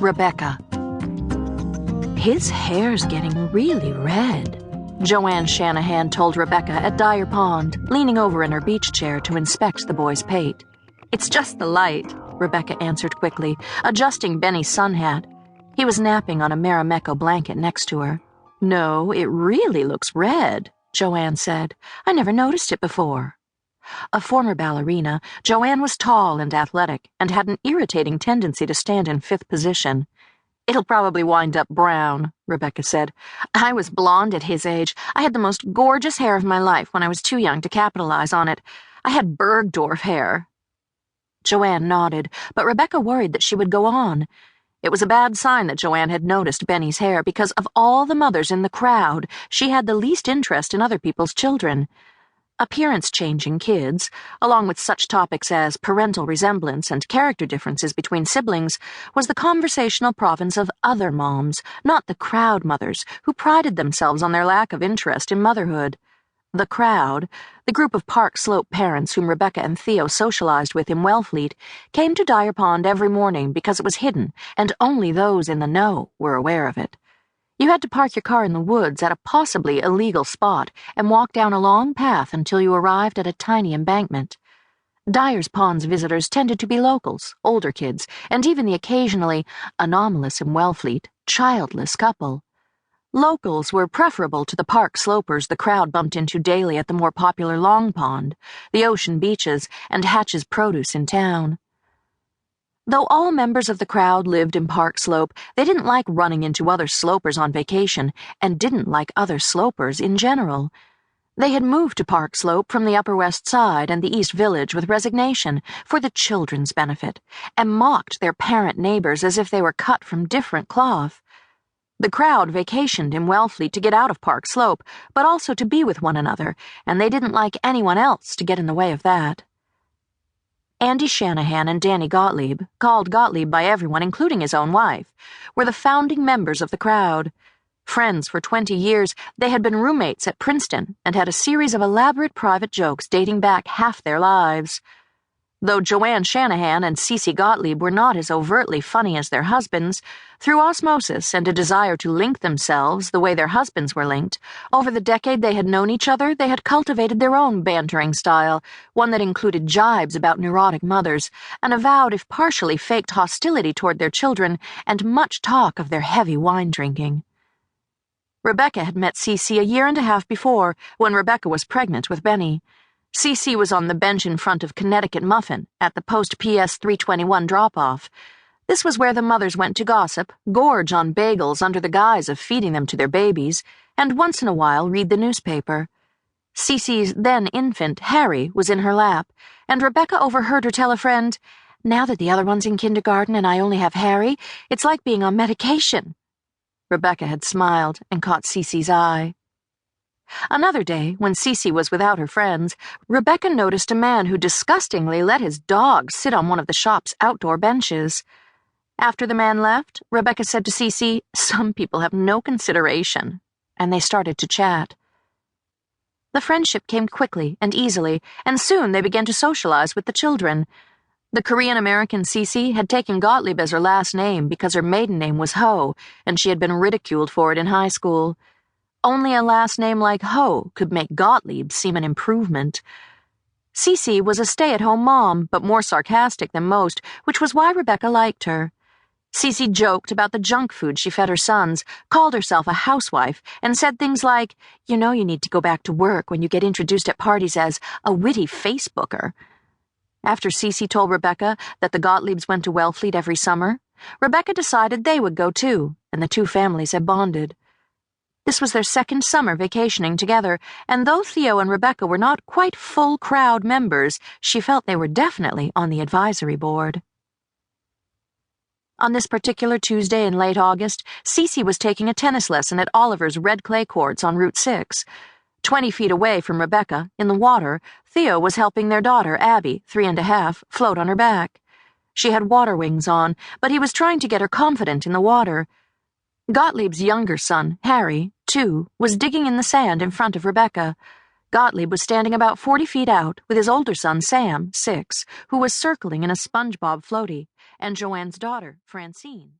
Rebecca. "His hair's getting really red," Joanne Shanahan told Rebecca at Dyer Pond, leaning over in her beach chair to inspect the boy's pate. "It's just the light," Rebecca answered quickly, adjusting Benny's sun hat. He was napping on a Marimekko blanket next to her. "No, it really looks red," Joanne said. "I never noticed it before." A former ballerina, Joanne was tall and athletic and had an irritating tendency to stand in fifth position. "It'll probably wind up brown," Rebecca said. "I was blonde at his age. I had the most gorgeous hair of my life when I was too young to capitalize on it. I had Bergdorf hair." Joanne nodded, but Rebecca worried that she would go on. It was a bad sign that Joanne had noticed Benny's hair because of all the mothers in the crowd, she had the least interest in other people's children. Appearance-changing kids, along with such topics as parental resemblance and character differences between siblings, was the conversational province of other moms, not the crowd mothers, who prided themselves on their lack of interest in motherhood. The crowd, the group of Park Slope parents whom Rebecca and Theo socialized with in Wellfleet, came to Dyer Pond every morning because it was hidden, and only those in the know were aware of it. You had to park your car in the woods at a possibly illegal spot and walk down a long path until you arrived at a tiny embankment. Dyer's Pond's visitors tended to be locals, older kids, and even the occasionally anomalous in Wellfleet, childless couple. Locals were preferable to the Park Slopers the crowd bumped into daily at the more popular Long Pond, the ocean beaches, and Hatch's produce in town. Though all members of the crowd lived in Park Slope, they didn't like running into other slopers on vacation and didn't like other slopers in general. They had moved to Park Slope from the Upper West Side and the East Village with resignation for the children's benefit and mocked their parent neighbors as if they were cut from different cloth. The crowd vacationed in Wellfleet to get out of Park Slope, but also to be with one another, and they didn't like anyone else to get in the way of that. Andy Shanahan and Danny Gottlieb, called Gottlieb by everyone, including his own wife, were the founding members of the crowd. Friends for 20 years, they had been roommates at Princeton and had a series of elaborate private jokes dating back half their lives. Though Joanne Shanahan and Cece Gottlieb were not as overtly funny as their husbands, through osmosis and a desire to link themselves the way their husbands were linked, over the decade they had known each other, they had cultivated their own bantering style, one that included jibes about neurotic mothers, an avowed if partially faked hostility toward their children, and much talk of their heavy wine drinking. Rebecca had met Cece a year and a half before, when Rebecca was pregnant with Benny. Cece was on the bench in front of Connecticut Muffin at the post-PS 321 drop-off. This was where the mothers went to gossip, gorge on bagels under the guise of feeding them to their babies, and once in a while read the newspaper. Cece's then-infant, Harry, was in her lap, and Rebecca overheard her tell a friend, "Now that the other one's in kindergarten and I only have Harry, it's like being on medication." Rebecca had smiled and caught Cece's eye. Another day, when Cece was without her friends, Rebecca noticed a man who disgustingly let his dog sit on one of the shop's outdoor benches. After the man left, Rebecca said to Cece, "Some people have no consideration," and they started to chat. The friendship came quickly and easily, and soon they began to socialize with the children. The Korean-American Cece had taken Gottlieb as her last name because her maiden name was Ho, and she had been ridiculed for it in high school. Only a last name like Ho could make Gottlieb seem an improvement. Cece was a stay-at-home mom, but more sarcastic than most, which was why Rebecca liked her. Cece joked about the junk food she fed her sons, called herself a housewife, and said things like, "You know you need to go back to work when you get introduced at parties as a witty Facebooker." After Cece told Rebecca that the Gottliebs went to Wellfleet every summer, Rebecca decided they would go too, and the two families had bonded. This was their second summer vacationing together, and though Theo and Rebecca were not quite full crowd members, she felt they were definitely on the advisory board. On this particular Tuesday in late August, Cece was taking a tennis lesson at Oliver's red clay courts on Route 6. 20 feet away from Rebecca, in the water, Theo was helping their daughter, Abby, 3.5, float on her back. She had water wings on, but he was trying to get her confident in the water. Gottlieb's younger son, Harry, 2, was digging in the sand in front of Rebecca. Gottlieb was standing about 40 feet out with his older son, Sam, 6, who was circling in a SpongeBob floaty, and Joanne's daughter, Francine.